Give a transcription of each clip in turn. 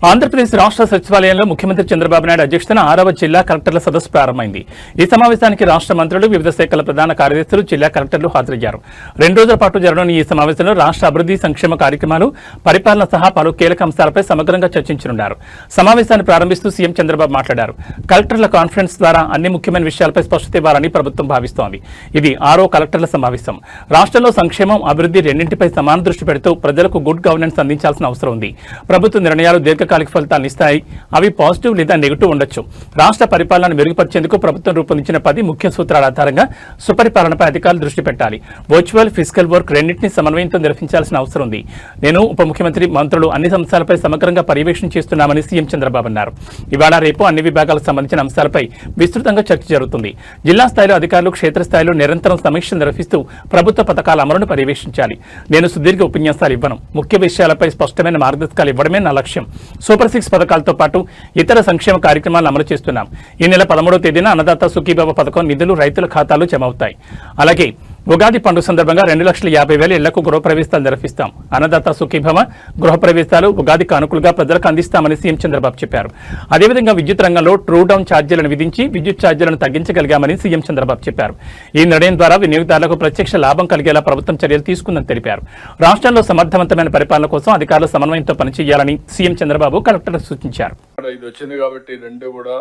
ఆంధ్రప్రదేశ్ రాష్ట్ర సచివాలయంలో ముఖ్యమంత్రి చంద్రబాబు నాయుడు అధ్యక్షతన 6వ జిల్లా కలెక్టర్ల సదస్సు ప్రారంభమైంది. ఈ సమావేశానికి రాష్ట్ర మంత్రులు, వివిధ శాఖల ప్రధాన కార్యదర్శులు, జిల్లా కలెక్టర్లు హాజరయ్యారు. 2 రోజుల పాటు జరగనున్న ఈ సమావేశంలో రాష్ట్ర అభివృద్ధి, సంక్షేమ కార్యక్రమాలు, పరిపాలన సహా పలు కీలక అంశాలపై సమగ్రంగా చర్చించనున్నారు. సమావేశాన్ని ప్రారంభిస్తూ సీఎం చంద్రబాబు మాట్లాడారు. కలెక్టర్ల కాన్ఫరెన్స్ ద్వారా అన్ని ముఖ్యమైన విషయాలపై స్పష్టత ఇవ్వాలని ప్రభుత్వం భావిస్తోంది. ఇది 6వ కలెక్టర్ల సమావేశం. రాష్ట్రంలో సంక్షేమం, అభివృద్ధి రెండింటిపై సమాన దృష్టి పెడుతూ ప్రజలకు గుడ్ గవర్నెన్స్ అందించాల్సిన అవసరం ఉంది. ప్రభుత్వ నిర్ణయాలు దీర్ఘకాలిక ఫలితాలను ఇస్తాయి. అవి పాజిటివ్ లేదా నెగిటివ్ ఉండొచ్చు. రాష్ట్ర పరిపాలనను మెరుగుపరిచేందుకు ప్రభుత్వం రూపొందించిన 10 ముఖ్య సూత్రాల ఆధారంగా సుపరిపాలనపై అధికారులు దృష్టి పెట్టాలి. వర్చువల్, ఫిజికల్ వర్క్ రెండింటినీ సమన్వయంతో నిర్వహించాల్సిన అవసరం ఉంది. నేను, ఉప ముఖ్యమంత్రి, మంత్రులు అన్ని అంశాలపై సమగ్రంగా పర్యవేక్షణ చేస్తున్నామని సీఎం చంద్రబాబు అన్నారు. ఇవాళ రేపు అన్ని విభాగాలకు సంబంధించిన అంశాలపై విస్తృతంగా చర్చ జరుగుతుంది. జిల్లా స్థాయిలో అధికారులు క్షేత్రస్థాయిలో నిరంతరం సమీక్ష నిర్వహిస్తూ ప్రభుత్వ పథకాల అమలును పర్యవేక్షించాలి. నేను సుదీర్ఘ ఉపన్యాసాలు ఇవ్వను. ముఖ్య విషయాలపై స్పష్టమైన మార్గదర్శకాలు ఇవ్వడమే నా లక్ష్యం. సూపర్ 6 పథకాలతో పాటు ఇతర సంక్షేమ కార్యక్రమాలను అమలు చేస్తున్నాం. ఈ నెల 13వ తేదీన అన్నదాత సుఖీభవ పథకం నిధులు రైతుల ఖాతాలో జమ అవుతాయి. అలాగే ఉగాది పండుగ సందర్భంగా 2,50,000 ఇళ్లకు గృహప్రవేశాలు నిర్వహిస్తాం. అన్నదాత సుఖీభవ, గృహప్రవేశాలు ఉగాది కానుకలుగా ప్రజలకు అందిస్తామని సీఎం చంద్రబాబు చెప్పారు. అదేవిధంగా విద్యుత్ రంగంలో ట్రూ డౌన్ ఛార్జీలను విధించి విద్యుత్ ఛార్జీలను తగ్గించగలిగామని సీఎం చంద్రబాబు చెప్పారు. ఈ నిర్ణయం ద్వారా వినియోగదారులకు ప్రత్యక్ష లాభం కలిగేలా ప్రభుత్వం చర్యలు తీసుకుందని తెలిపారు. రాష్ట్రంలో సమర్థవంతమైన పరిపాలన కోసం అధికారులు సమన్వయంతో పనిచేయాలని సీఎం చంద్రబాబు కలెక్టర్లకు సూచించారు. ఇది వచ్చింది కాబట్టి రెండు కూడా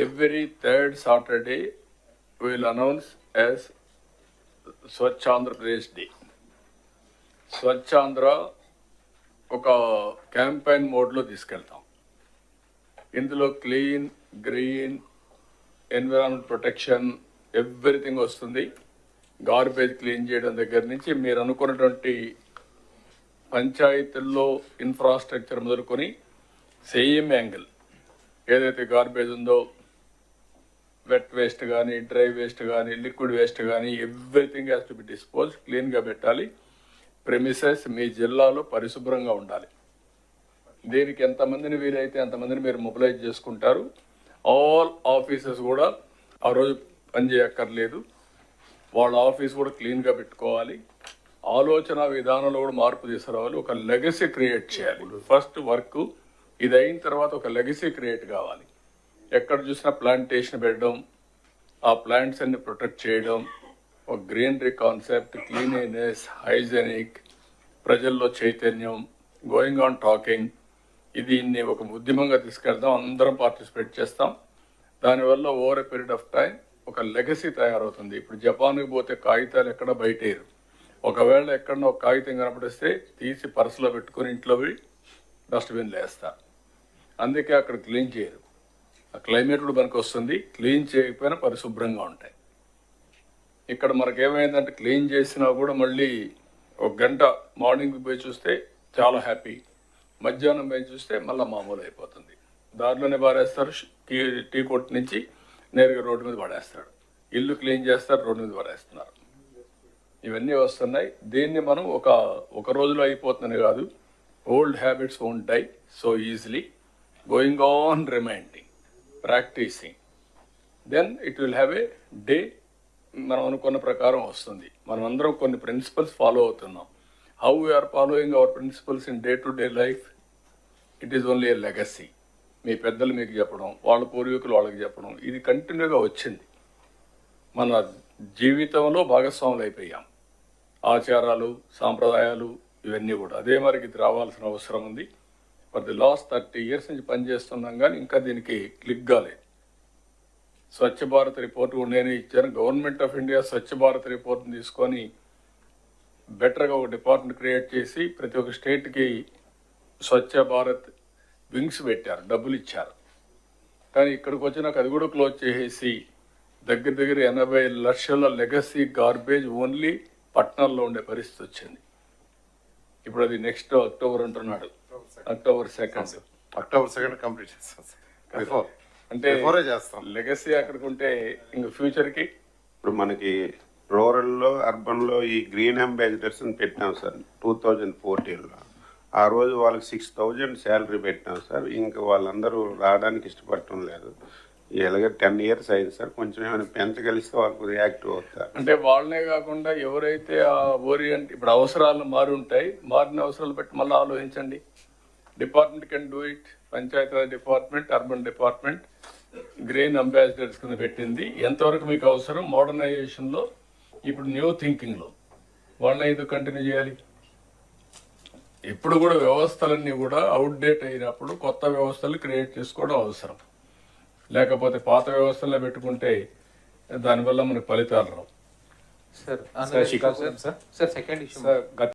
every third Saturday will announce as Swachh Andhra Pradesh day. Swachh Andhra ఒక క్యాంపెయిన్ మోడ్లో తీసుకెళ్తాం. ఇందులో clean, green, environment protection everything వస్తుంది. గార్బేజ్ క్లీన్ చేయడం దగ్గర నుంచి మీరు అనుకున్నటువంటి పంచాయతీల్లో ఇన్ఫ్రాస్ట్రక్చర్ మొదలుకొని సేమ్ యాంగిల్ ఏదైతే గార్బేజ్ ఉందో, వెట్ వేస్ట్ కానీ, డ్రై వేస్ట్ కానీ, లిక్విడ్ వేస్ట్ కానీ everything has to be dispose. క్లీన్గా పెట్టాలి. ప్రెమిసెస్ మీ జిల్లాలో పరిశుభ్రంగా ఉండాలి. దీనికి ఎంతమందిని వీలైతే అంతమందిని మీరు మొబిలైజ్ చేసుకుంటారు. ఆల్ ఆఫీసెస్ కూడా ఆ రోజు పనిచేయక్కర్లేదు. వాళ్ళ ఆఫీస్ కూడా క్లీన్గా పెట్టుకోవాలి. ఆలోచన విధానంలో కూడా మార్పు తీసుకురావాలి. ఒక లెగసీ క్రియేట్ చేయాలి. ఫస్ట్ వర్క్ ఇది అయిన తర్వాత ఒక లెగసీ క్రియేట్ కావాలి. ఎక్కడ చూసినా ప్లాంటేషన్ పెట్టడం, ఆ ప్లాంట్స్ అన్ని ప్రొటెక్ట్ చేయడం, ఒక గ్రీనరీ కాన్సెప్ట్, క్లీనినెస్, హైజెనిక్, ప్రజల్లో చైతన్యం, గోయింగ్ ఆన్ టాకింగ్, దీన్ని ఒక ఉద్యమంగా తీసుకెళ్దాం. అందరం పార్టిసిపేట్ చేస్తాం. దానివల్ల over a period of time ఒక లెగసీ తయారవుతుంది. ఇప్పుడు జపాన్కి పోతే కాగితాలు ఎక్కడ బయటేరు. ఒకవేళ ఎక్కడన్నా ఒక కాగితం కనపడిస్తే తీసి పర్సులో పెట్టుకుని ఇంట్లో పోయి డస్ట్బిన్లో వేస్తారు. అందుకే అక్కడ క్లీన్ చేయరు. ఆ క్లైమేట్ కూడా మనకు వస్తుంది. క్లీన్ చేయకపోయినా పరిశుభ్రంగా ఉంటాయి. ఇక్కడ మనకేమైందంటే క్లీన్ చేసినా కూడా మళ్ళీ ఒక గంట మార్నింగ్ పోయి చూస్తే చాలా హ్యాపీ, మధ్యాహ్నం పోయి చూస్తే మళ్ళీ మామూలు అయిపోతుంది. దారిలోనే పారేస్తారు. టీ కొట్టు నుంచి నేరుగా రోడ్డు మీద పడేస్తాడు. ఇల్లు క్లీన్ చేస్తారు, రోడ్డు మీద పడేస్తున్నారు. ఇవన్నీ వస్తున్నాయి. దీన్ని మనం ఒక రోజులో అయిపోతుందని కాదు. Old habits won't die so easily. Going on reminding, practising, then it will have a day. మనం అనుకున్న ప్రకారం వస్తుంది. మనం అందరం కొన్ని ప్రిన్సిపల్స్ ఫాలో అవుతున్నాం. How we are following our principles in day to day life, it is only a legacy. మీ పెద్దలు మీకు చెప్పడం, వాళ్ళ పూర్వీకులు వాళ్ళకి చెప్పడం, ఇది కంటిన్యూగా వచ్చింది. మన జీవితంలో భాగస్వాములు అయిపోయాం. ఆచారాలు, సాంప్రదాయాలు ఇవన్నీ కూడా అదే మరికి ఇది రావాల్సిన అవసరం ఉంది. ఫర్ ది లాస్ట్ 30 years నుంచి పనిచేస్తున్నాం కానీ ఇంకా దీనికి క్లిక్ కాలేదు. స్వచ్ఛ భారత్ రిపోర్ట్ కూడా నేనే ఇచ్చాను. Government of India Swachh Bharat రిపోర్ట్ని తీసుకొని బెటర్గా ఒక డిపార్ట్మెంట్ క్రియేట్ చేసి ప్రతి ఒక్క స్టేట్కి స్వచ్ఛ భారత్ వింగ్స్ పెట్టారు, డబ్బులు ఇచ్చారు. కానీ ఇక్కడికి వచ్చినాక అది కూడా క్లోజ్ చేసేసి దగ్గర 80 లక్షల లెగసీ గార్బేజ్ ఓన్లీ పట్టణాల్లో ఉండే పరిస్థితి వచ్చింది. ఇప్పుడు అది నెక్స్ట్ అక్టోబర్ అంటున్నాడు. అక్టోబర్ 2 కంప్లీట్ చేస్తాం. అంటే లెగసీ అక్కడికి ఉంటే ఇంక ఫ్యూచర్కి ఇప్పుడు మనకి రూరల్లో, అర్బన్లో ఈ గ్రీన్ అంబాసిడర్స్ అని పెట్టినాం సార్ 2014లో. ఆ రోజు వాళ్ళకి 6,000 శాలరీ పెట్టినాం సార్. ఇంకా వాళ్ళందరూ రావడానికి ఇష్టపడటం లేదు. ఇలాగే 10 years అయింది సార్. కొంచెం ఏమైనా పెంచగలిస్తే వాళ్ళకు రియాక్టివ్ అవుతారు. అంటే వాళ్ళనే కాకుండా ఎవరైతే ఆ ఓరియంట్ ఇప్పుడు అవసరాలు మారుంటాయి, మారిన అవసరాలు బట్టి మళ్ళీ ఆలోచించండి. Department can do it. Panchayati Raj department, urban department grain ambassadors కింద పెట్టింది. ఎంతవరకు మీకు అవసరం మోడర్నైజేషన్లో, ఇప్పుడు న్యూ థింకింగ్లో వాళ్ళని ఎందుకు కంటిన్యూ చేయాలి? ఇప్పుడు కూడా వ్యవస్థలన్నీ కూడా అవుట్డేట్ అయినప్పుడు కొత్త వ్యవస్థలు క్రియేట్ చేసుకోవడం అవసరం. లేకపోతే పాత వ్యవస్థల్లో పెట్టుకుంటే దానివల్ల మనకు ఫలితాలు రావు. Sir second issue